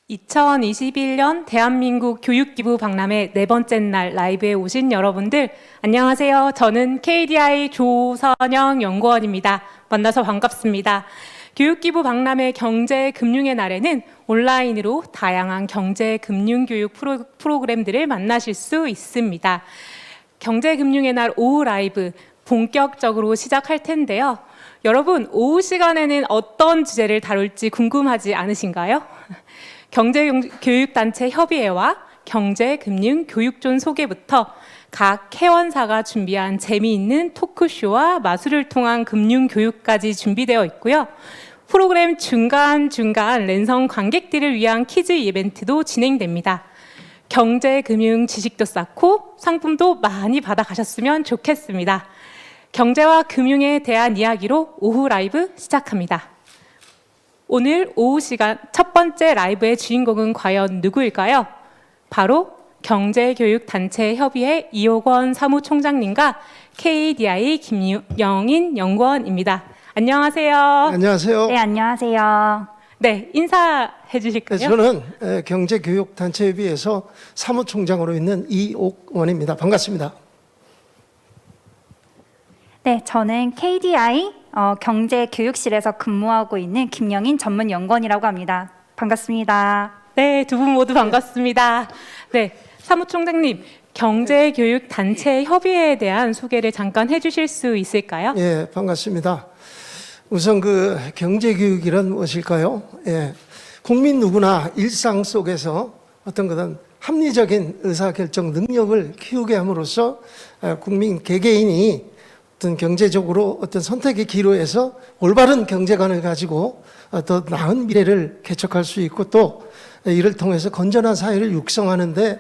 2021년 대한민국 교육기부 박람회 네 번째 날 라이브에 오신 여러분들 안녕하세요. 저는 KDI 조선영 연구원입니다. 만나서 반갑습니다. 교육기부 박람회 경제금융의 날에는 온라인으로 다양한 경제금융교육 프로그램들을 만나실 수 있습니다. 경제금융의 날 오후 라이브 본격적으로 시작할 텐데요. 여러분, 오후 시간에는 어떤 주제를 다룰지 궁금하지 않으신가요? 경제교육단체 협의회와 경제금융교육존 소개부터 각 회원사가 준비한 재미있는 토크쇼와 마술을 통한 금융교육까지 준비되어 있고요. 프로그램 중간중간 랜선 관객들을 위한 퀴즈 이벤트도 진행됩니다. 경제금융 지식도 쌓고 상품도 많이 받아가셨으면 좋겠습니다. 경제와 금융에 대한 이야기로 오후 라이브 시작합니다. 오늘 오후 시간 첫 번째 라이브의 주인공은 과연 누구일까요? 바로 경제교육단체협의회 이호권 사무총장님과 KDI 김영인 연구원입니다. 안녕하세요. 안녕하세요. 네, 안녕하세요. 네, 인사해 주실까요? 저는 경제교육단체협의회에서 사무총장으로 있는 이옥원입니다. 반갑습니다. 네, 저는 KDI 경제교육실에서 근무하고 있는 김영인 전문연구원이라고 합니다. 반갑습니다. 네, 두 분 모두 반갑습니다. 네, 사무총장님, 경제교육단체협의회에 대한 소개를 잠깐 해주실 수 있을까요? 예, 반갑습니다. 우선 그 경제교육이란 무엇일까요? 예, 국민 누구나 일상 속에서 어떤 것은 합리적인 의사결정 능력을 키우게 함으로써 국민 개개인이 어떤 경제적으로 어떤 선택의 기로에서 올바른 경제관을 가지고 더 나은 미래를 개척할 수 있고 또 이를 통해서 건전한 사회를 육성하는데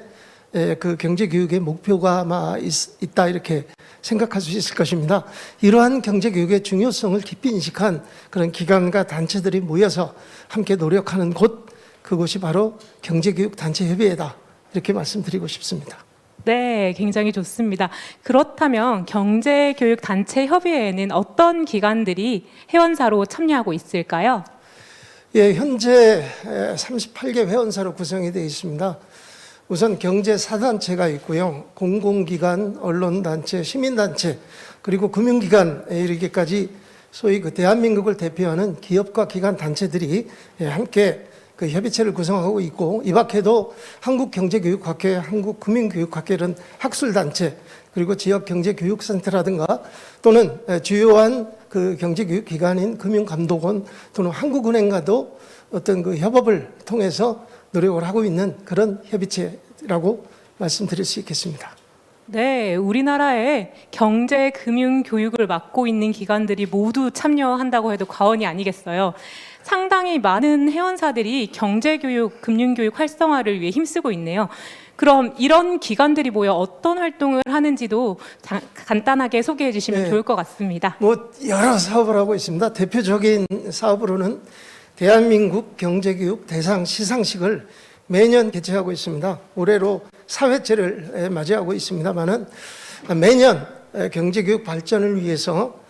그 경제교육의 목표가 아마 있다 이렇게 생각할 수 있을 것입니다. 이러한 경제교육의 중요성을 깊이 인식한 그런 기관과 단체들이 모여서 함께 노력하는 곳, 그곳이 바로 경제교육단체협의회다 이렇게 말씀드리고 싶습니다. 네, 굉장히 좋습니다. 그렇다면 경제교육단체협의회에는 어떤 기관들이 회원사로 참여하고 있을까요? 예, 현재 38개 회원사로 구성이 되어 있습니다. 우선 경제사단체가 있고요. 공공기관, 언론단체, 시민단체, 그리고 금융기관에 이르기까지 소위 그 대한민국을 대표하는 기업과 기관 단체들이 함께 그 협의체를 구성하고 있고, 이 밖에도 한국경제교육학회, 한국금융교육학회 이런 학술단체, 그리고 지역경제교육센터라든가 또는 주요한 그 경제교육기관인 금융감독원 또는 한국은행과도 어떤 그 협업을 통해서 노력을 하고 있는 그런 협의체라고 말씀드릴 수 있겠습니다. 네, 우리나라의 경제, 금융, 교육을 맡고 있는 기관들이 모두 참여한다고 해도 과언이 아니겠어요. 상당히 많은 회원사들이 경제교육, 금융교육 활성화를 위해 힘쓰고 있네요. 그럼 이런 기관들이 모여 어떤 활동을 하는지도 간단하게 소개해 주시면 네, 좋을 것 같습니다. 여러 사업을 하고 있습니다. 대표적인 사업으로는 대한민국 경제교육 대상 시상식을 매년 개최하고 있습니다. 올해로 4회째를 맞이하고 있습니다만은 매년 경제교육 발전을 위해서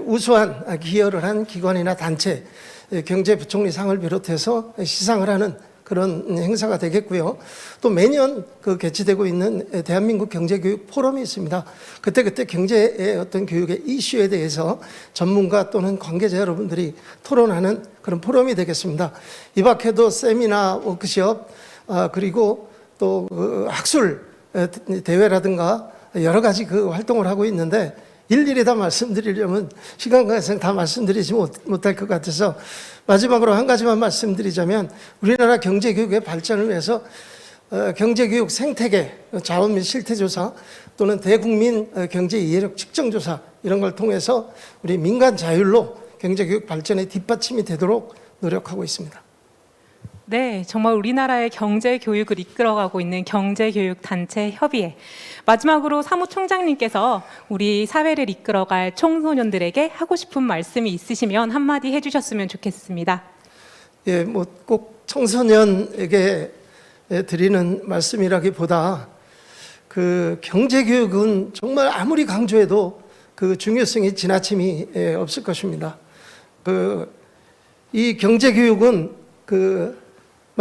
우수한 기여를 한 기관이나 단체, 경제부총리상을 비롯해서 시상을 하는 그런 행사가 되겠고요. 또 매년 그 개최되고 있는 대한민국 경제교육 포럼이 있습니다. 그때 경제의 어떤 교육의 이슈에 대해서 전문가 또는 관계자 여러분들이 토론하는 그런 포럼이 되겠습니다. 이 밖에도 세미나, 워크숍, 그리고 또 그 학술 대회라든가 여러 가지 그 활동을 하고 있는데 일일이 다 말씀드리려면 시간 관계상 다 말씀드리지 못할 것 같아서 마지막으로 한 가지만 말씀드리자면 우리나라 경제교육의 발전을 위해서 경제교육 생태계 자원 및 실태조사 또는 대국민 경제 이해력 측정조사 이런 걸 통해서 우리 민간 자율로 경제교육 발전의 뒷받침이 되도록 노력하고 있습니다. 네, 정말 우리나라의 경제교육을 이끌어가고 있는 경제교육단체협의회. 마지막으로 사무총장님께서 우리 사회를 이끌어갈 청소년들에게 하고 싶은 말씀이 있으시면 한마디 해주셨으면 좋겠습니다. 예, 꼭 청소년에게 드리는 말씀이라기보다 그 경제교육은 정말 아무리 강조해도 그 중요성이 지나침이 없을 것입니다. 이 경제교육은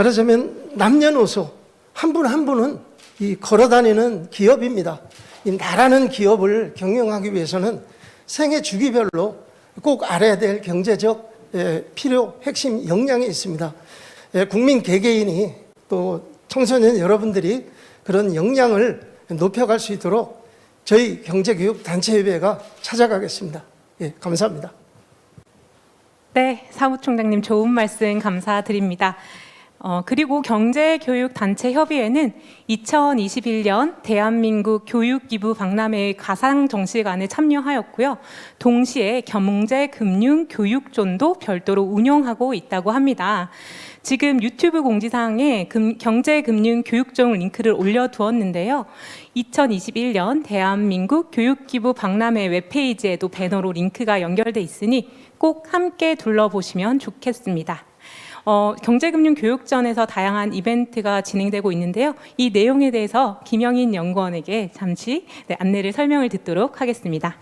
말하자면 남녀노소 한 분 한 분은 이 걸어다니는 기업입니다. 이 나라는 기업을 경영하기 위해서는 생애 주기별로 꼭 알아야 될 경제적 필요, 핵심 역량이 있습니다. 국민 개개인이 또 청소년 여러분들이 그런 역량을 높여갈 수 있도록 저희 경제교육단체협의회가 찾아가겠습니다. 예, 감사합니다. 네, 사무총장님 좋은 말씀 감사드립니다. 그리고 경제교육단체협의회는 2021년 대한민국 교육기부 박람회의 가상정시관에 참여하였고요. 동시에 경제금융교육존도 별도로 운영하고 있다고 합니다. 지금 유튜브 공지사항에 경제금융교육존 링크를 올려두었는데요. 2021년 대한민국 교육기부 박람회 웹페이지에도 배너로 링크가 연결돼 있으니 꼭 함께 둘러보시면 좋겠습니다. 경제금융교육전에서 다양한 이벤트가 진행되고 있는데요. 이 내용에 대해서 김영인 연구원에게 잠시 안내를 설명을 듣도록 하겠습니다.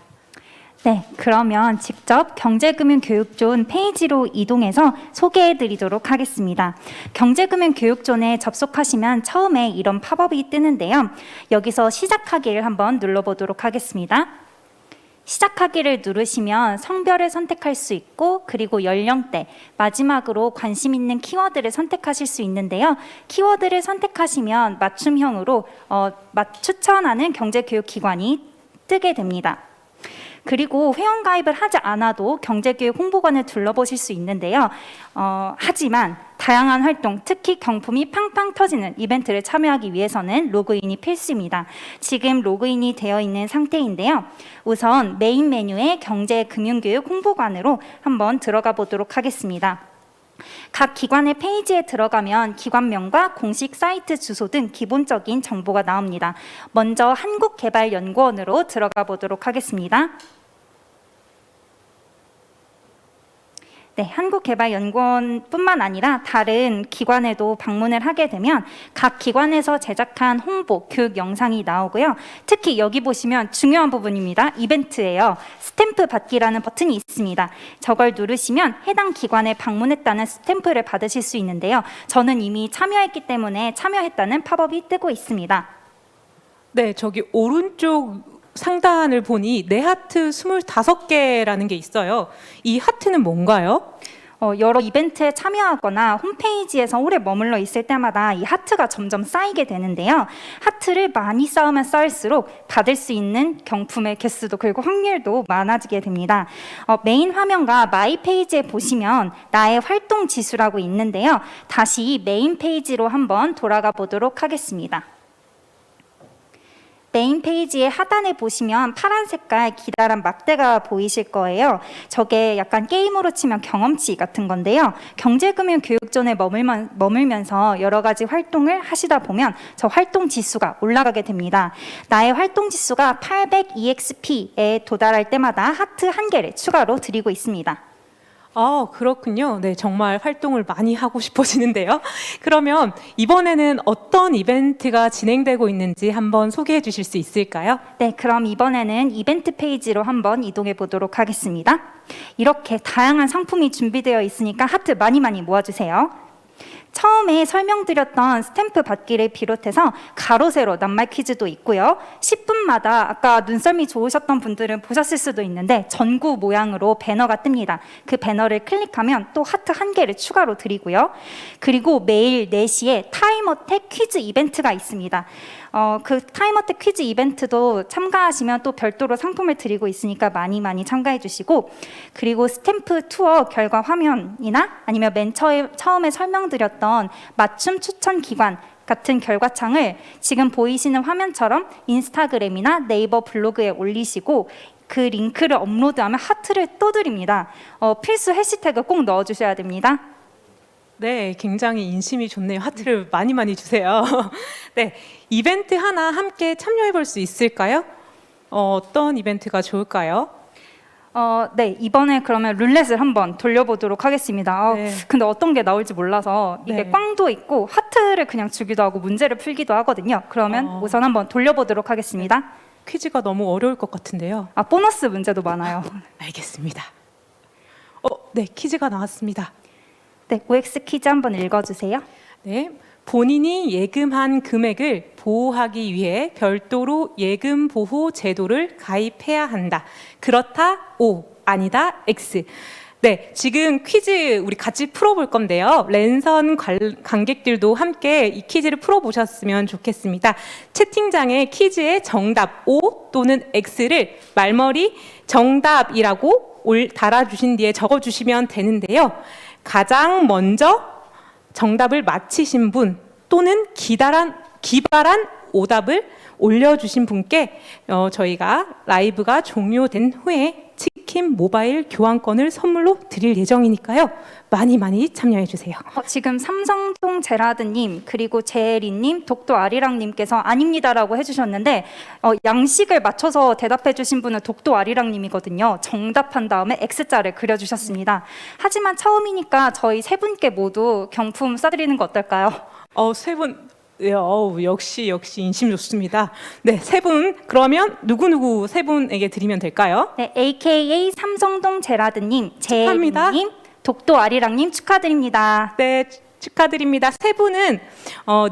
네, 그러면 직접 경제금융교육존 페이지로 이동해서 소개해드리도록 하겠습니다. 경제금융교육존에 접속하시면 처음에 이런 팝업이 뜨는데요. 여기서 시작하기를 한번 눌러보도록 하겠습니다. 시작하기를 누르시면 성별을 선택할 수 있고 그리고 연령대, 마지막으로 관심 있는 키워드를 선택하실 수 있는데요. 키워드를 선택하시면 맞춤형으로 추천하는 경제교육기관이 뜨게 됩니다. 그리고 회원가입을 하지 않아도 경제교육 홍보관을 둘러보실 수 있는데요. 하지만 다양한 활동, 특히 경품이 팡팡 터지는 이벤트를 참여하기 위해서는 로그인이 필수입니다. 지금 로그인이 되어 있는 상태인데요. 우선 메인 메뉴의 경제금융교육 홍보관으로 한번 들어가 보도록 하겠습니다. 각 기관의 페이지에 들어가면 기관명과 공식 사이트 주소 등 기본적인 정보가 나옵니다. 먼저 한국개발연구원으로 들어가 보도록 하겠습니다. 네, 한국개발연구원뿐만 아니라 다른 기관에도 방문을 하게 되면 각 기관에서 제작한 홍보, 교육 영상이 나오고요. 특히 여기 보시면 중요한 부분입니다. 이벤트예요. 스탬프 받기라는 버튼이 있습니다. 저걸 누르시면 해당 기관에 방문했다는 스탬프를 받으실 수 있는데요. 저는 이미 참여했기 때문에 참여했다는 팝업이 뜨고 있습니다. 네, 저기 오른쪽 상단을 보니 내 하트 25개라는 게 있어요. 이 하트는 뭔가요? 여러 이벤트에 참여하거나 홈페이지에서 오래 머물러 있을 때마다 이 하트가 점점 쌓이게 되는데요. 하트를 많이 쌓으면 쌓을수록 받을 수 있는 경품의 개수도 그리고 확률도 많아지게 됩니다. 메인 화면과 마이 페이지에 보시면 나의 활동 지수라고 있는데요. 다시 메인 페이지로 한번 돌아가 보도록 하겠습니다. 메인 페이지의 하단에 보시면 파란 색깔 기다란 막대가 보이실 거예요. 저게 약간 게임으로 치면 경험치 같은 건데요. 경제금융교육존에 머물면서 여러 가지 활동을 하시다 보면 저 활동 지수가 올라가게 됩니다. 나의 활동 지수가 800EXP에 도달할 때마다 하트 1개를 추가로 드리고 있습니다. 그렇군요. 네, 정말 활동을 많이 하고 싶어지는데요. 그러면 이번에는 어떤 이벤트가 진행되고 있는지 한번 소개해 주실 수 있을까요? 네, 그럼 이번에는 이벤트 페이지로 한번 이동해 보도록 하겠습니다. 이렇게 다양한 상품이 준비되어 있으니까 하트 많이 모아주세요. 처음에 설명드렸던 스탬프 받기를 비롯해서 가로 세로 낱말 퀴즈도 있고요. 10분마다 아까 눈썰미 좋으셨던 분들은 보셨을 수도 있는데 전구 모양으로 배너가 뜹니다. 그 배너를 클릭하면 또 하트 1개를 추가로 드리고요. 그리고 매일 4시에 타임어택 퀴즈 이벤트가 있습니다. 그 타임어택 퀴즈 이벤트도 참가하시면 또 별도로 상품을 드리고 있으니까 많이 참가해 주시고, 그리고 스탬프 투어 결과 화면이나 아니면 맨 처음에 설명드렸던 맞춤 추천 기관 같은 결과창을 지금 보이시는 화면처럼 인스타그램이나 네이버 블로그에 올리시고 그 링크를 업로드하면 하트를 또 드립니다. 필수 해시태그 꼭 넣어주셔야 됩니다. 네, 굉장히 인심이 좋네요. 하트를 많이 주세요. 네, 이벤트 하나 함께 참여해 볼 수 있을까요? 어떤 이벤트가 좋을까요? 네, 이번에 그러면 룰렛을 한번 돌려보도록 하겠습니다. 네. 근데 어떤 게 나올지 몰라서 이게 네. 꽝도 있고 하트를 그냥 주기도 하고 문제를 풀기도 하거든요. 그러면 우선 한번 돌려보도록 하겠습니다. 퀴즈가 너무 어려울 것 같은데요. 보너스 문제도 많아요. 알겠습니다. 네, 퀴즈가 나왔습니다. 네, OX 퀴즈 한번 읽어주세요. 네, 본인이 예금한 금액을 보호하기 위해 별도로 예금 보호 제도를 가입해야 한다. 그렇다 O, 아니다 X. 네, 지금 퀴즈 우리 같이 풀어볼 건데요. 랜선 관객들도 함께 이 퀴즈를 풀어보셨으면 좋겠습니다. 채팅창에 퀴즈의 정답 O 또는 X를 말머리 정답이라고 달아주신 뒤에 적어주시면 되는데요. 가장 먼저 정답을 맞히신 분 또는 기발한 오답을 올려주신 분께 저희가 라이브가 종료된 후에 치킨 모바일 교환권을 선물로 드릴 예정이니까요. 많이 참여해 주세요. 지금 삼성동 제라드님 그리고 제리님, 독도 아리랑님께서 아닙니다라고 해주셨는데 양식을 맞춰서 대답해 주신 분은 독도 아리랑님이거든요. 정답한 다음에 X자를 그려주셨습니다. 하지만 처음이니까 저희 세 분께 모두 경품 쏴드리는 거 어떨까요? 세 분. 네, 역시 인심 좋습니다. 네, 세 분 그러면 누구 세 분에게 드리면 될까요? 네, AKA 삼성동 제라드님, 축하합니다. 제리님, 독도 아리랑님 축하드립니다. 네, 축하드립니다. 세 분은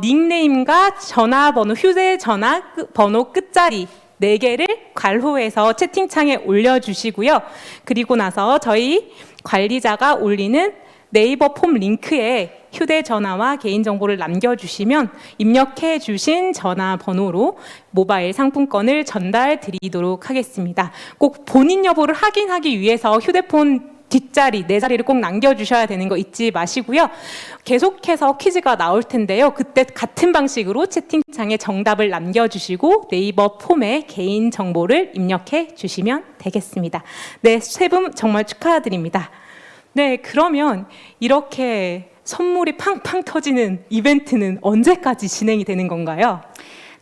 닉네임과 전화번호, 휴대전화 번호 끝자리 4개를 괄호해서 채팅창에 올려주시고요. 그리고 나서 저희 관리자가 올리는 네이버 폼 링크에 휴대전화와 개인정보를 남겨주시면 입력해 주신 전화번호로 모바일 상품권을 전달 드리도록 하겠습니다. 꼭 본인 여부를 확인하기 위해서 휴대폰 뒷자리, 4자리를 꼭 남겨주셔야 되는 거 잊지 마시고요. 계속해서 퀴즈가 나올 텐데요. 그때 같은 방식으로 채팅창에 정답을 남겨주시고 네이버 폼에 개인 정보를 입력해 주시면 되겠습니다. 네, 세 분 정말 축하드립니다. 네, 그러면 이렇게 선물이 팡팡 터지는 이벤트는 언제까지 진행이 되는 건가요?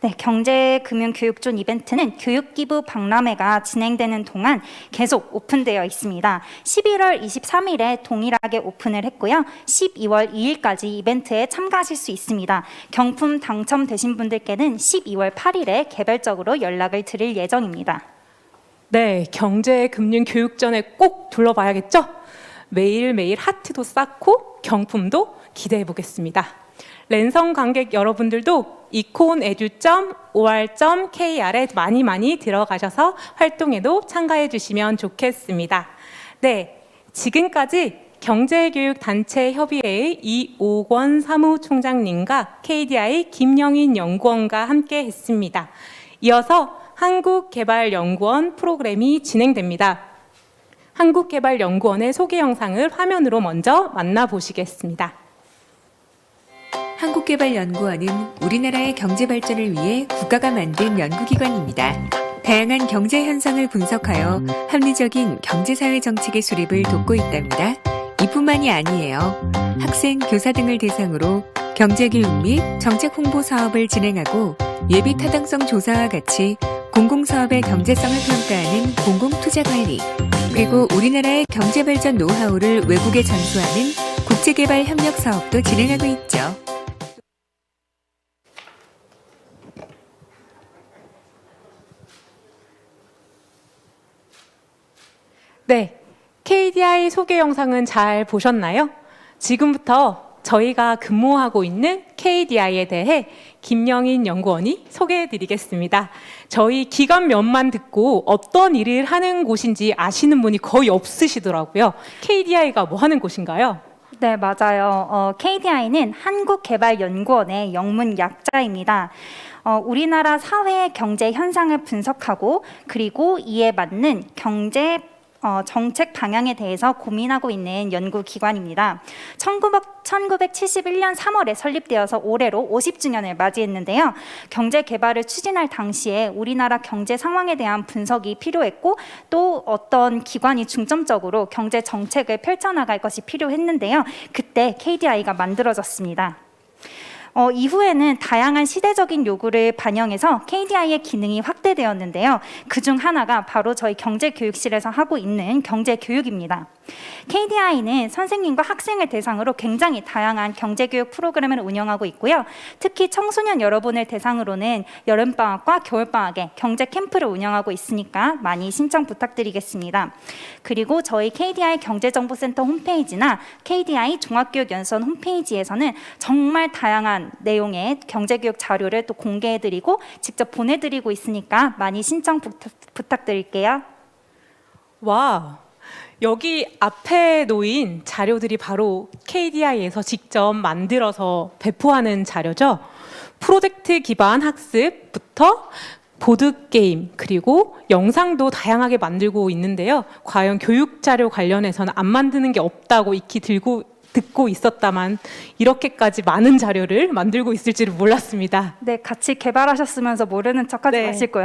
네, 경제금융교육존 이벤트는 교육기부 박람회가 진행되는 동안 계속 오픈되어 있습니다. 11월 23일에 동일하게 오픈을 했고요. 12월 2일까지 이벤트에 참가하실 수 있습니다. 경품 당첨되신 분들께는 12월 8일에 개별적으로 연락을 드릴 예정입니다. 네, 경제금융교육전에 꼭 둘러봐야겠죠? 매일매일 하트도 쌓고 경품도 기대해 보겠습니다. 랜선 관객 여러분들도 iconedu.or.kr에 많이 들어가셔서 활동에도 참가해 주시면 좋겠습니다. 네, 지금까지 경제교육단체협의회의 이옥원 사무총장님과 KDI 김영인 연구원과 함께 했습니다. 이어서 한국개발연구원 프로그램이 진행됩니다. 한국개발연구원의 소개 영상을 화면으로 먼저 만나보시겠습니다. 한국개발연구원은 우리나라의 경제 발전을 위해 국가가 만든 연구기관입니다. 다양한 경제 현상을 분석하여 합리적인 경제사회 정책의 수립을 돕고 있답니다. 이뿐만이 아니에요. 학생, 교사 등을 대상으로 경제교육 및 정책 홍보 사업을 진행하고 예비 타당성 조사와 같이 공공사업의 경제성을 평가하는 공공투자관리, 그리고 우리나라의 경제발전 노하우를 외국에 전수하는 국제개발 협력 사업도 진행하고 있죠. 네, KDI 소개 영상은 잘 보셨나요? 지금부터 저희가 근무하고 있는 KDI에 대해 김영인 연구원이 소개해드리겠습니다. 저희 기관명만 듣고 어떤 일을 하는 곳인지 아시는 분이 거의 없으시더라고요. KDI가 뭐 하는 곳인가요? 네, 맞아요. KDI는 한국개발연구원의 영문 약자입니다. 우리나라 사회 경제 현상을 분석하고 그리고 이에 맞는 경제 정책 방향에 대해서 고민하고 있는 연구기관입니다. 1971년 3월에 설립되어서 올해로 50주년을 맞이했는데요. 경제 개발을 추진할 당시에 우리나라 경제 상황에 대한 분석이 필요했고 또 어떤 기관이 중점적으로 경제 정책을 펼쳐나갈 것이 필요했는데요. 그때 KDI가 만들어졌습니다. 이후에는 다양한 시대적인 요구를 반영해서 KDI의 기능이 확대되었는데요. 그중 하나가 바로 저희 경제교육실에서 하고 있는 경제교육입니다. KDI는 선생님과 학생을 대상으로 굉장히 다양한 경제교육 프로그램을 운영하고 있고요. 특히 청소년 여러분을 대상으로는 여름방학과 겨울방학에 경제 캠프를 운영하고 있으니까 많이 신청 부탁드리겠습니다. 그리고 저희 KDI 경제정보센터 홈페이지나 KDI 종합교육연수원 홈페이지에서는 정말 다양한 내용의 경제교육 자료를 또 공개해드리고 직접 보내드리고 있으니까 많이 신청 부탁드릴게요. 와, 여기 앞에 놓인 자료들이 바로 KDI에서 직접 만들어서 배포하는 자료죠. 프로젝트 기반 학습부터 보드게임 그리고 영상도 다양하게 만들고 있는데요. 과연 교육 자료 관련해서는 안 만드는 게 없다고 익히 듣고 있었다만 이렇게까지 많은 자료를 만들고 있을지를 몰랐습니다. 네, 같이 개발하셨으면서 모르는 척하지 네. 마시고요.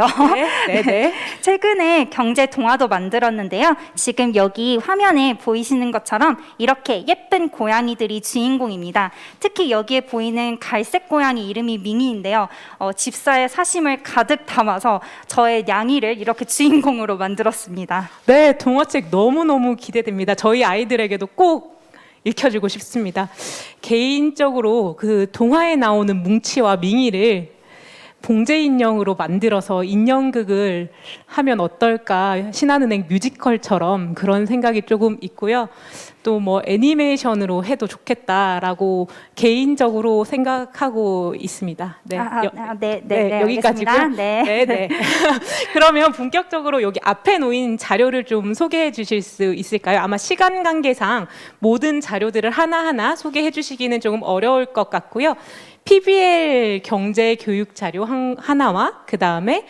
네. 최근에 경제 동화도 만들었는데요. 지금 여기 화면에 보이시는 것처럼 이렇게 예쁜 고양이들이 주인공입니다. 특히 여기에 보이는 갈색 고양이 이름이 밍이인데요. 집사의 사심을 가득 담아서 저의 냥이를 이렇게 주인공으로 만들었습니다. 네, 동화책 너무너무 기대됩니다. 저희 아이들에게도 꼭 읽혀주고 싶습니다. 개인적으로 그 동화에 나오는 뭉치와 밍이를 봉제 인형으로 만들어서 인형극을 하면 어떨까, 신한은행 뮤지컬처럼 그런 생각이 조금 있고요. 또 뭐 애니메이션으로 해도 좋겠다라고 개인적으로 생각하고 있습니다. 네, 네, 여기까지고요. 알겠습니다. 네. 네. 그러면 본격적으로 여기 앞에 놓인 자료를 좀 소개해 주실 수 있을까요? 아마 시간 관계상 모든 자료들을 하나하나 소개해 주시기는 조금 어려울 것 같고요. PBL 경제 교육 자료 하나와 그 다음에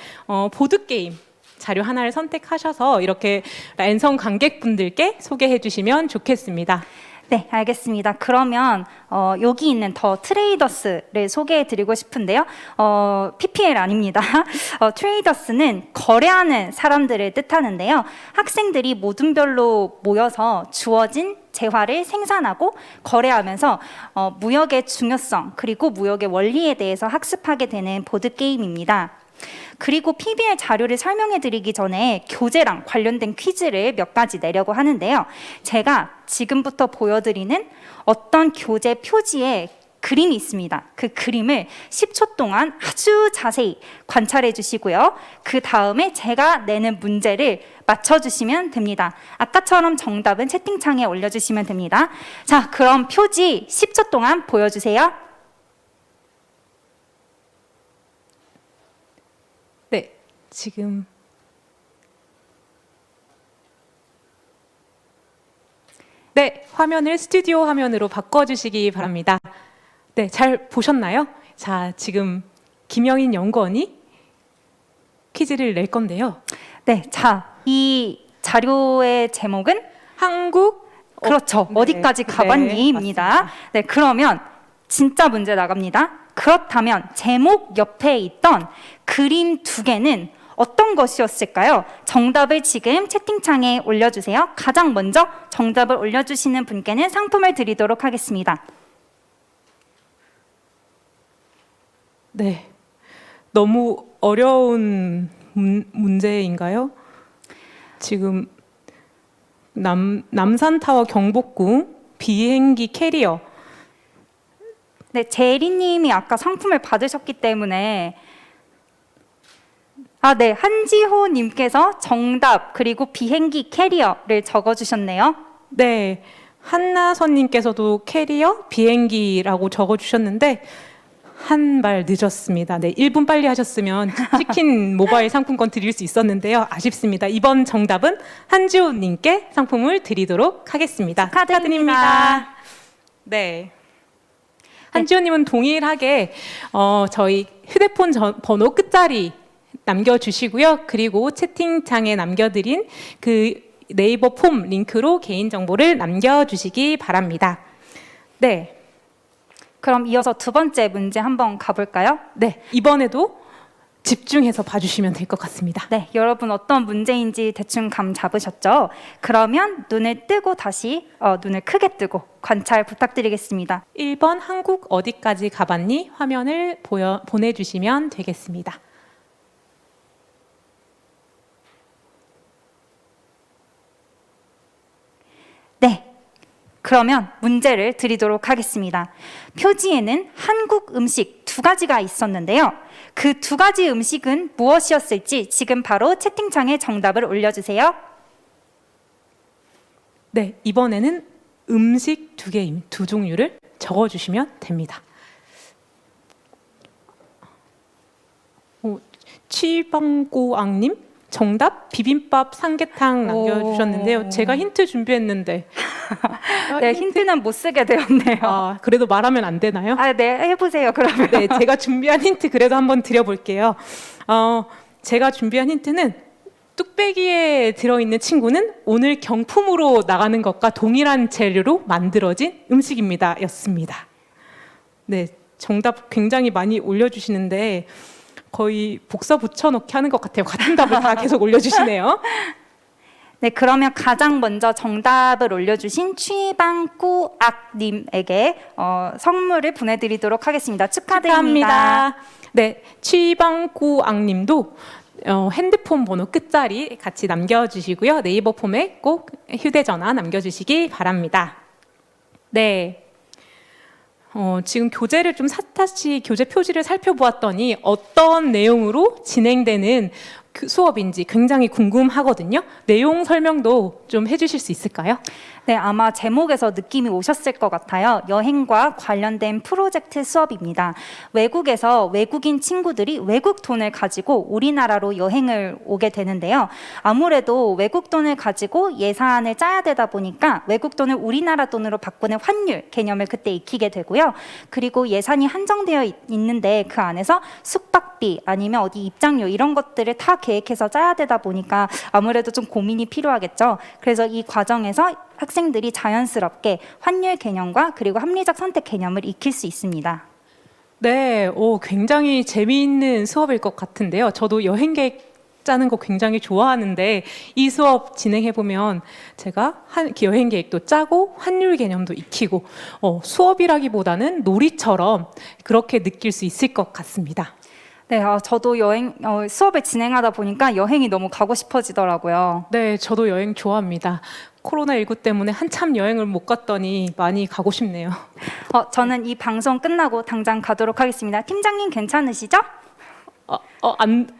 보드게임 자료 하나를 선택하셔서 이렇게 랜선 관객분들께 소개해 주시면 좋겠습니다. 네, 알겠습니다. 그러면 여기 있는 더 트레이더스를 소개해드리고 싶은데요. PPL 아닙니다. 트레이더스는 거래하는 사람들을 뜻하는데요. 학생들이 모둠별로 모여서 주어진 재화를 생산하고 거래하면서 무역의 중요성 그리고 무역의 원리에 대해서 학습하게 되는 보드게임입니다. 그리고 PBL 자료를 설명해 드리기 전에 교재랑 관련된 퀴즈를 몇 가지 내려고 하는데요. 제가 지금부터 보여드리는 어떤 교재 표지에 그림이 있습니다. 그 그림을 10초 동안 아주 자세히 관찰해 주시고요. 그 다음에 제가 내는 문제를 맞춰주시면 됩니다. 아까처럼 정답은 채팅창에 올려주시면 됩니다. 자, 그럼 표지 10초 동안 보여주세요. 네, 지금 네, 화면을 스튜디오 화면으로 바꿔주시기 바랍니다. 네, 잘 보셨나요? 자, 지금 김영인 연구원이 퀴즈를 낼 건데요. 네, 자, 이 자료의 제목은 한국 그렇죠. 네. 어디까지 가봤니입니다. 맞습니다. 네, 그러면 진짜 문제 나갑니다. 그렇다면 제목 옆에 있던 그림 두 개는 어떤 것이었을까요? 정답을 지금 채팅창에 올려주세요. 가장 먼저 정답을 올려주시는 분께는 상품을 드리도록 하겠습니다. 네, 너무 어려운 문제인가요? 지금 남산타워 경복궁 비행기 캐리어. 네, 제리님이 아까 상품을 받으셨기 때문에 네, 한지호님께서 정답 그리고 비행기 캐리어를 적어주셨네요. 네, 한나선님께서도 캐리어 비행기라고 적어주셨는데 한 발 늦었습니다. 네, 1분 빨리 하셨으면 치킨 모바일 상품권 드릴 수 있었는데요. 아쉽습니다. 이번 정답은 한지호님께 상품을 드리도록 하겠습니다. 축하드립니다. 네. 한지호님은 동일하게 저희 휴대폰 번호 끝자리 남겨주시고요. 그리고 채팅창에 남겨드린 그 네이버 폼 링크로 개인정보를 남겨주시기 바랍니다. 네. 그럼 이어서 두 번째 문제 한번 가볼까요? 네, 이번에도 집중해서 봐주시면 될 것 같습니다. 네, 여러분 어떤 문제인지 대충 감 잡으셨죠? 그러면 눈을 뜨고 다시 눈을 크게 뜨고 관찰 부탁드리겠습니다. 1번 한국 어디까지 가봤니? 화면을 보내주시면 되겠습니다. 그러면 문제를 드리도록 하겠습니다. 표지에는 한국 음식 두 가지가 있었는데요. 그 두 가지 음식은 무엇이었을지 지금 바로 채팅창에 정답을 올려주세요. 네, 이번에는 음식 두 종류를 적어주시면 됩니다. 치방꼬앙님 정답 비빔밥 삼계탕 남겨주셨는데요. 제가 힌트 준비했는데 네, 힌트는 못 쓰게 되었네요. 그래도 말하면 안 되나요? 네, 해보세요, 그러면. 네, 제가 준비한 힌트 그래도 한번 드려볼게요. 제가 준비한 힌트는 뚝배기에 들어있는 친구는 오늘 경품으로 나가는 것과 동일한 재료로 만들어진 음식입니다. 였습니다. 네, 정답 굉장히 많이 올려주시는데 거의 복사 붙여넣기 하는 것 같아요. 같은 답을 다 계속 올려주시네요. 네, 그러면 가장 먼저 정답을 올려주신 취방꾸악님에게 선물을 보내드리도록 하겠습니다. 축하드립니다. 네, 취방꾸악님도 핸드폰 번호 끝자리 같이 남겨주시고요. 네이버 폼에 꼭 휴대전화 남겨주시기 바랍니다. 네. 지금 교재를 좀 다시 교재 표지를 살펴보았더니 어떤 내용으로 진행되는 그 수업인지 굉장히 궁금하거든요. 내용 설명도 좀 해주실 수 있을까요? 네, 아마 제목에서 느낌이 오셨을 것 같아요. 여행과 관련된 프로젝트 수업입니다. 외국에서 외국인 친구들이 외국 돈을 가지고 우리나라로 여행을 오게 되는데요. 아무래도 외국 돈을 가지고 예산을 짜야 되다 보니까 외국 돈을 우리나라 돈으로 바꾸는 환율 개념을 그때 익히게 되고요. 그리고 예산이 한정되어 있는데 그 안에서 숙박비 아니면 어디 입장료 이런 것들을 다 계획해서 짜야 되다 보니까 아무래도 좀 고민이 필요하겠죠. 그래서 이 과정에서 학생들이 자연스럽게 환율 개념과 그리고 합리적 선택 개념을 익힐 수 있습니다. 네, 굉장히 재미있는 수업일 것 같은데요. 저도 여행 계획 짜는 거 굉장히 좋아하는데 이 수업 진행해보면 제가 여행 계획도 짜고 환율 개념도 익히고 수업이라기보다는 놀이처럼 그렇게 느낄 수 있을 것 같습니다. 네, 저도 수업을 진행하다 보니까 여행이 너무 가고 싶어지더라고요. 네, 저도 여행 좋아합니다. 코로나19 때문에 한참 여행을 못 갔더니 많이 가고 싶네요. 저는 이 방송 끝나고 당장 가도록 하겠습니다. 팀장님 괜찮으시죠?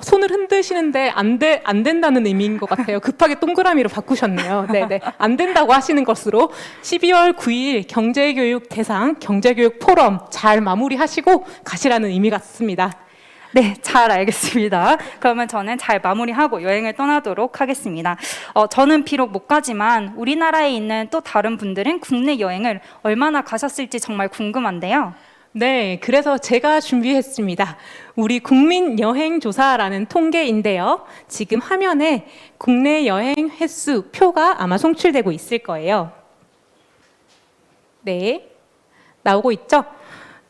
손을 흔드시는데 안 된다는 의미인 것 같아요. 급하게 동그라미로 바꾸셨네요. 네네, 안 된다고 하시는 것으로 12월 9일 경제교육 대상 경제교육 포럼 잘 마무리하시고 가시라는 의미 같습니다. 네, 잘 알겠습니다. 그러면 저는 잘 마무리하고 여행을 떠나도록 하겠습니다. 저는 비록 못 가지만 우리나라에 있는 또 다른 분들은 국내 여행을 얼마나 가셨을지 정말 궁금한데요. 네, 그래서 제가 준비했습니다. 우리 국민 여행 조사라는 통계인데요. 지금 화면에 국내 여행 횟수 표가 아마 송출되고 있을 거예요. 네, 나오고 있죠?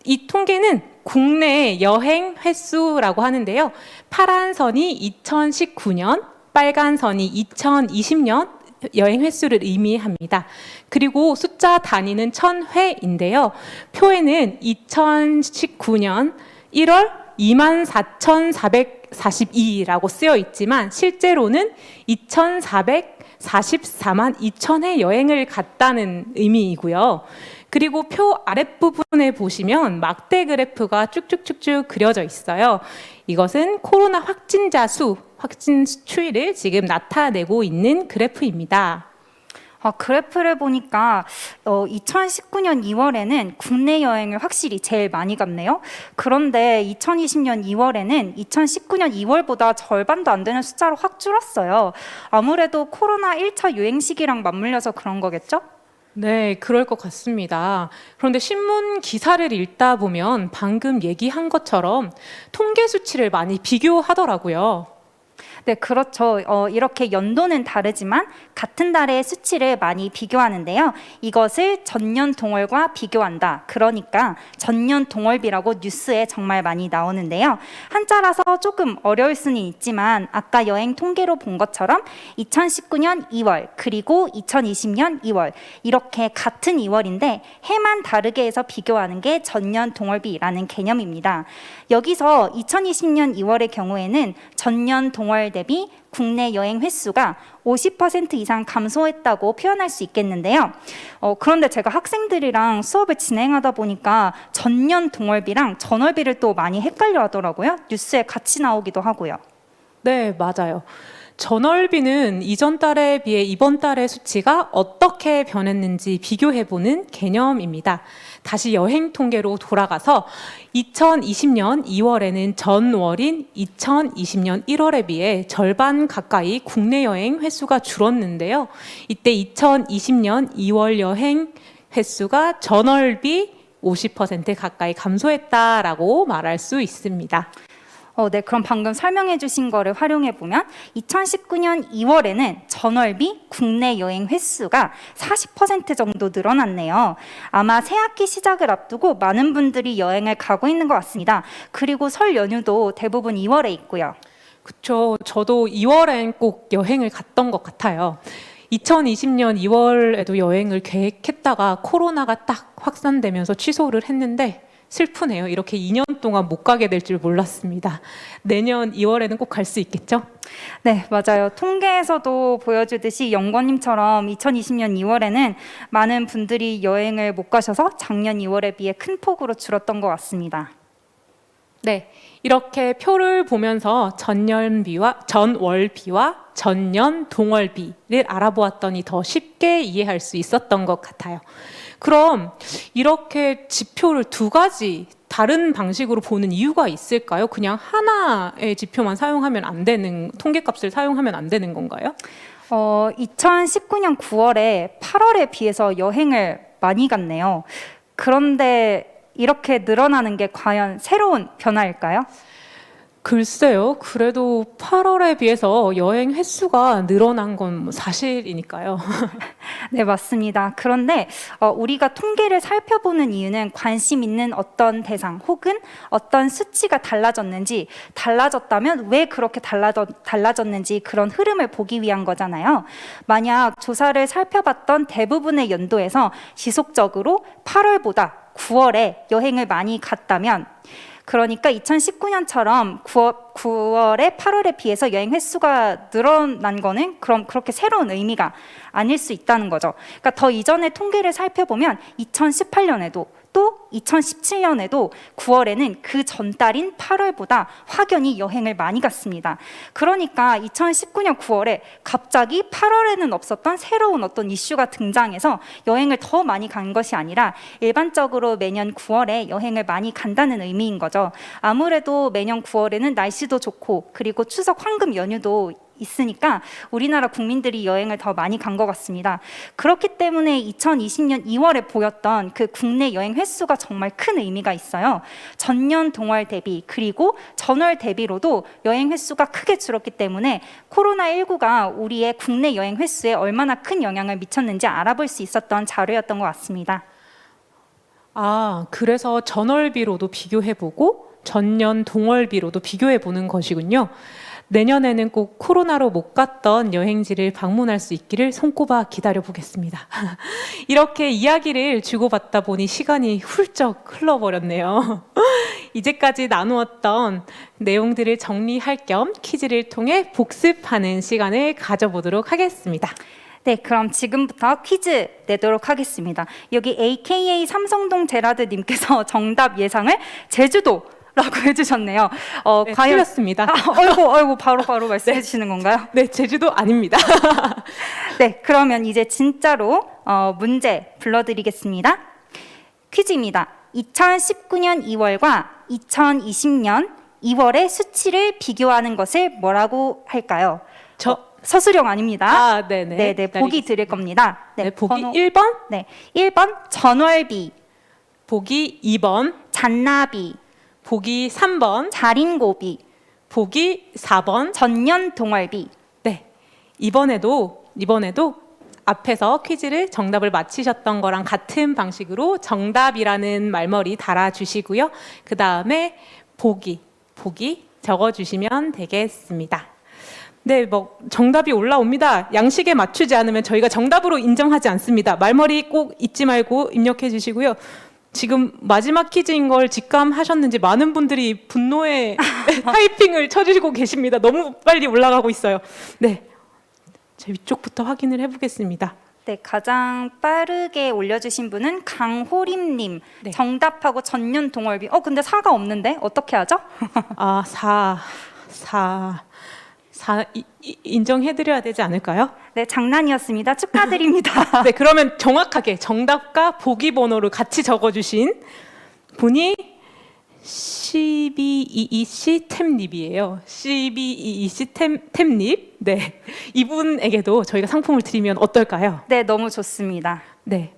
이 통계는 국내 여행 횟수라고 하는데요. 파란 선이 2019년, 빨간 선이 2020년 여행 횟수를 의미합니다. 그리고 숫자 단위는 1000회인데요. 표에는 2019년 1월 24,442라고 쓰여 있지만 실제로는 2,444만 2천회 여행을 갔다는 의미이고요. 그리고 표 아랫부분에 보시면 막대 그래프가 쭉쭉쭉쭉 그려져 있어요. 이것은 코로나 확진자 수, 확진 추이를 지금 나타내고 있는 그래프입니다. 그래프를 보니까 2019년 2월에는 국내 여행을 확실히 제일 많이 갔네요. 그런데 2020년 2월에는 2019년 2월보다 절반도 안 되는 숫자로 확 줄었어요. 아무래도 코로나 1차 유행 시기랑 맞물려서 그런 거겠죠? 네, 그럴 것 같습니다. 그런데 신문 기사를 읽다 보면 방금 얘기한 것처럼 통계 수치를 많이 비교하더라고요. 네, 그렇죠. 이렇게 연도는 다르지만 같은 달의 수치를 많이 비교하는데요. 이것을 전년 동월과 비교한다. 그러니까 전년 동월비라고 뉴스에 정말 많이 나오는데요. 한자라서 조금 어려울 수는 있지만 아까 여행 통계로 본 것처럼 2019년 2월 그리고 2020년 2월 이렇게 같은 2월인데 해만 다르게 해서 비교하는 게 전년 동월비라는 개념입니다. 여기서 2020년 2월의 경우에는 전년 동월 동월 대비 국내 여행 횟수가 50% 이상 감소했다고 표현할 수 있겠는데요. 그런데 제가 학생들이랑 수업을 진행하다 보니까 전년 동월비랑 전월비를 또 많이 헷갈려 하더라고요. 뉴스에 같이 나오기도 하고요. 네, 맞아요. 전월비는 이전 달에 비해 이번 달의 수치가 어떻게 변했는지 비교해보는 개념입니다. 다시 여행 통계로 돌아가서 2020년 2월에는 전월인 2020년 1월에 비해 절반 가까이 국내 여행 횟수가 줄었는데요. 이때 2020년 2월 여행 횟수가 전월비 50% 가까이 감소했다라고 말할 수 있습니다. 네, 그럼 방금 설명해 주신 거를 활용해 보면 2019년 2월에는 전월비 국내 여행 횟수가 40% 정도 늘어났네요. 아마 새학기 시작을 앞두고 많은 분들이 여행을 가고 있는 것 같습니다. 그리고 설 연휴도 대부분 2월에 있고요. 그렇죠. 저도 2월엔 꼭 여행을 갔던 것 같아요. 2020년 2월에도 여행을 계획했다가 코로나가 딱 확산되면서 취소를 했는데 슬프네요. 이렇게 2년 동안 못 가게 될 줄 몰랐습니다. 내년 2월에는 꼭 갈 수 있겠죠? 네, 맞아요. 통계에서도 보여주듯이 연구원님처럼 2020년 2월에는 많은 분들이 여행을 못 가셔서 작년 2월에 비해 큰 폭으로 줄었던 것 같습니다. 네, 이렇게 표를 보면서 전월비와 전년 동월비를 알아보았더니 더 쉽게 이해할 수 있었던 것 같아요. 그럼 이렇게 지표를 두 가지 다른 방식으로 보는 이유가 있을까요? 그냥 하나의 지표만 사용하면 안 되는, 통계값을 사용하면 안 되는 건가요? 2019년 9월에 8월에 비해서 여행을 많이 갔네요. 그런데 이렇게 늘어나는 게 과연 새로운 변화일까요? 글쎄요. 그래도 8월에 비해서 여행 횟수가 늘어난 건 사실이니까요. 네, 맞습니다. 그런데 우리가 통계를 살펴보는 이유는 관심 있는 어떤 대상 혹은 어떤 수치가 달라졌다면 왜 그렇게 달라졌는지 그런 흐름을 보기 위한 거잖아요. 만약 조사를 살펴봤던 대부분의 연도에서 지속적으로 8월보다 9월에 여행을 많이 갔다면, 그러니까 2019년처럼 9월에 8월에 비해서 여행 횟수가 늘어난 거는 그럼 그렇게 새로운 의미가 아닐 수 있다는 거죠. 그러니까 더 이전의 통계를 살펴보면 2018년에도 또 2017년에도 9월에는 그 전달인 8월보다 확연히 여행을 많이 갔습니다. 그러니까 2019년 9월에 갑자기 8월에는 없었던 새로운 어떤 이슈가 등장해서 여행을 더 많이 간 것이 아니라 일반적으로 매년 9월에 여행을 많이 간다는 의미인 거죠. 아무래도 매년 9월에는 날씨도 좋고 그리고 추석 황금 연휴도 있으니까 우리나라 국민들이 여행을 더 많이 간 것 같습니다. 그렇기 때문에 2020년 2월에 보였던 그 국내 여행 횟수가 정말 큰 의미가 있어요. 전년 동월 대비 그리고 전월 대비로도 여행 횟수가 크게 줄었기 때문에 코로나19가 우리의 국내 여행 횟수에 얼마나 큰 영향을 미쳤는지 알아볼 수 있었던 자료였던 것 같습니다. 아, 그래서 전월비로도 비교해보고 전년 동월비로도 비교해보는 것이군요. 내년에는 꼭 코로나로 못 갔던 여행지를 방문할 수 있기를 손꼽아 기다려보겠습니다. 이렇게 이야기를 주고받다 보니 시간이 훌쩍 흘러버렸네요. 이제까지 나누었던 내용들을 정리할 겸 퀴즈를 통해 복습하는 시간을 가져보도록 하겠습니다. 네, 그럼 지금부터 퀴즈 내도록 하겠습니다. 여기 AKA 삼성동 제라드님께서 정답 예상을 제주도라고 해주셨네요. 네, 과연 틀렸습니다. 아이고 바로 말씀해 주시는 건가요? 네, 제주도 아닙니다. 네, 그러면 이제 진짜로 문제 불러드리겠습니다. 퀴즈입니다. 2019년 2월과 2020년 2월의 수치를 비교하는 것을 뭐라고 할까요? 서술형 아닙니다. 아, 네네. 네, 보기 드릴 겁니다. 네, 보기 번호, 1번, 네, 1번 전월비, 보기 2번, 잔나비, 보기 3번, 자린고비, 보기 4번. 전년 동월비. 네, 이번에도 앞에서 퀴즈를 정답을 맞히셨던 거랑 같은 방식으로 정답이라는 말머리 달아주시고요. 그 다음에 보기 적어주시면 되겠습니다. 네, 정답이 올라옵니다. 양식에 맞추지 않으면 저희가 정답으로 인정하지 않습니다. 말머리 꼭 잊지 말고 입력해 주시고요. 지금 마지막 퀴즈인 걸 직감하셨는지 많은 분들이 분노의 타이핑을 쳐주시고 계십니다. 너무 빨리 올라가고 있어요. 네, 제 위쪽부터 확인을 해보겠습니다. 네, 가장 빠르게 올려주신 분은 강호림님. 네. 정답하고 전년 동월비. 근데 4가 없는데 어떻게 하죠? 아, 4 인정해드려야 되지 않을까요? 네, 장난이었습니다. 축하드립니다. 네, 그러면 정확하게 정답과 보기 번호를 같이 적어주신 분이 C222C 템립이에요. C222C 템립. 네, 이분에게도 저희가 상품을 드리면 어떨까요? 네, 너무 좋습니다. 네,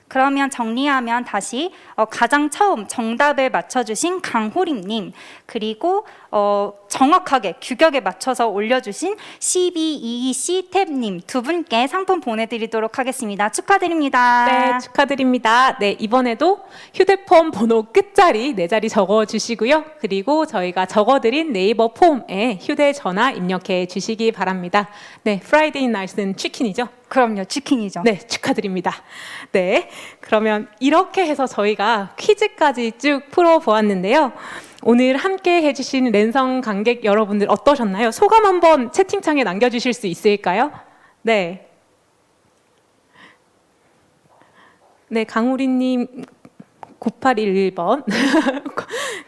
그러면 정리하면 다시 가장 처음 정답을 맞춰주신 강호림님, 그리고 정확하게 규격에 맞춰서 올려주신 C222C탭님 두 분께 상품 보내드리도록 하겠습니다. 축하드립니다. 네, 축하드립니다. 네, 이번에도 휴대폰 번호 끝자리 4자리 적어주시고요. 그리고 저희가 적어드린 네이버 폼에 휴대전화 입력해 주시기 바랍니다. 네, 프라이데이 나이트는 치킨이죠? 그럼요, 치킨이죠. 네, 축하드립니다. 네, 그러면 이렇게 해서 저희가 퀴즈까지 쭉 풀어보았는데요. 오늘 함께 해주신 랜선 관객 여러분들 어떠셨나요? 소감 한번 채팅창에 남겨주실 수 있을까요? 네. 네, 강우리님 9811번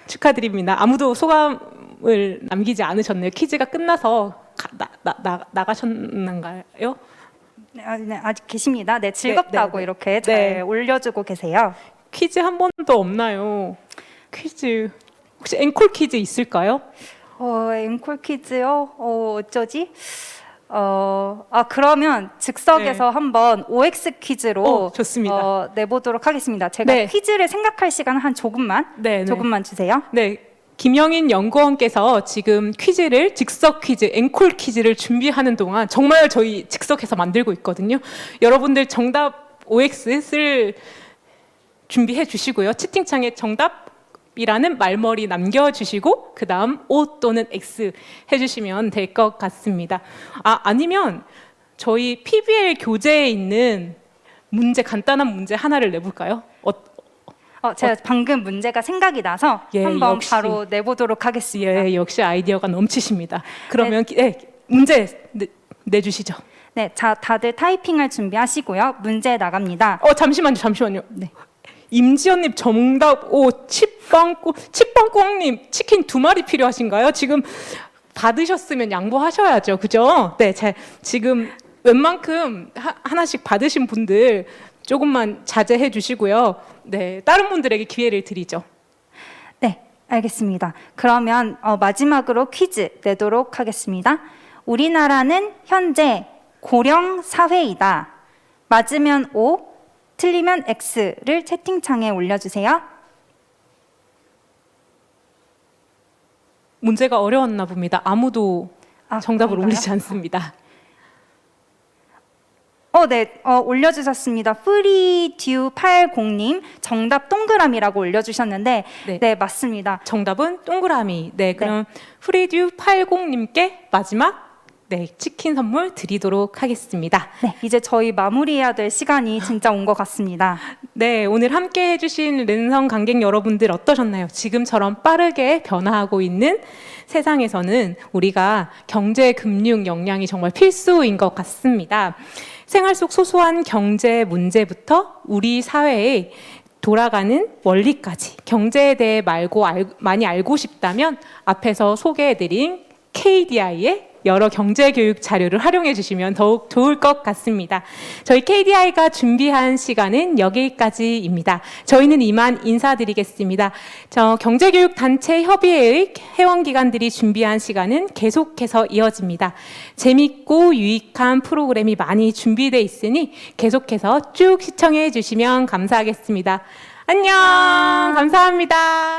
축하드립니다. 아무도 소감을 남기지 않으셨네요. 퀴즈가 끝나서 나가셨는가요? 네, 아직 계십니다. 네, 즐겁다고 네. 이렇게 잘 네. 올려주고 계세요. 퀴즈 한 번도 없나요? 퀴즈 혹시 앵콜 퀴즈 있을까요? 앵콜 퀴즈요? 어쩌지? 그러면 즉석에서 한번 OX 퀴즈로 좋습니다. 내보도록 하겠습니다. 제가 네. 퀴즈를 생각할 시간 한 조금만 주세요. 네. 김영인 연구원께서 지금 퀴즈를 즉석 퀴즈, 앵콜 퀴즈를 준비하는 동안 정말 저희 즉석에서 만들고 있거든요. 여러분들 정답 OX를 준비해 주시고요. 채팅창에 정답이라는 말머리 남겨주시고 그 다음 O 또는 X 해주시면 될 것 같습니다. 아니면 저희 PBL 교재에 있는 간단한 문제 하나를 내볼까요? 제가 방금 문제가 생각이 나서 한번 역시. 바로 내보도록 하겠습니다. 예, 역시 아이디어가 넘치십니다. 그러면 문제 내주시죠. 네, 자, 다들 타이핑을 준비하시고요. 문제 나갑니다. 잠시만요. 네. 임지연님 정답 치빵꽁님 치킨 2마리 필요하신가요? 지금 받으셨으면 양보하셔야죠, 그죠? 네, 지금 웬만큼 하나씩 받으신 분들 조금만 자제해 주시고요. 네, 다른 분들에게 기회를 드리죠. 네, 알겠습니다. 그러면 마지막으로 퀴즈 내도록 하겠습니다. 우리나라는 현재 고령 사회이다. 맞으면 O, 틀리면 X를 채팅창에 올려주세요. 문제가 어려웠나 봅니다. 아무도 정답을 그런가요? 올리지 않습니다. 네, 올려주셨습니다. 프리듀80님 정답 동그라미라고 올려주셨는데 네, 맞습니다. 정답은 동그라미. 네, 그럼 프리듀80님께 마지막 치킨 선물 드리도록 하겠습니다. 네, 이제 저희 마무리해야 될 시간이 진짜 온 것 같습니다. 네, 오늘 함께 해주신 랜선 관객 여러분들 어떠셨나요? 지금처럼 빠르게 변화하고 있는 세상에서는 우리가 경제, 금융 역량이 정말 필수인 것 같습니다. 생활 속 소소한 경제 문제부터 우리 사회에 돌아가는 원리까지 경제에 대해 많이 알고 싶다면 앞에서 소개해드린 KDI의 여러 경제교육 자료를 활용해 주시면 더욱 좋을 것 같습니다. 저희 KDI가 준비한 시간은 여기까지입니다. 저희는 이만 인사드리겠습니다. 경제교육단체 협의회의 회원기관들이 준비한 시간은 계속해서 이어집니다. 재밌고 유익한 프로그램이 많이 준비되어 있으니 계속해서 쭉 시청해 주시면 감사하겠습니다. 안녕! 감사합니다.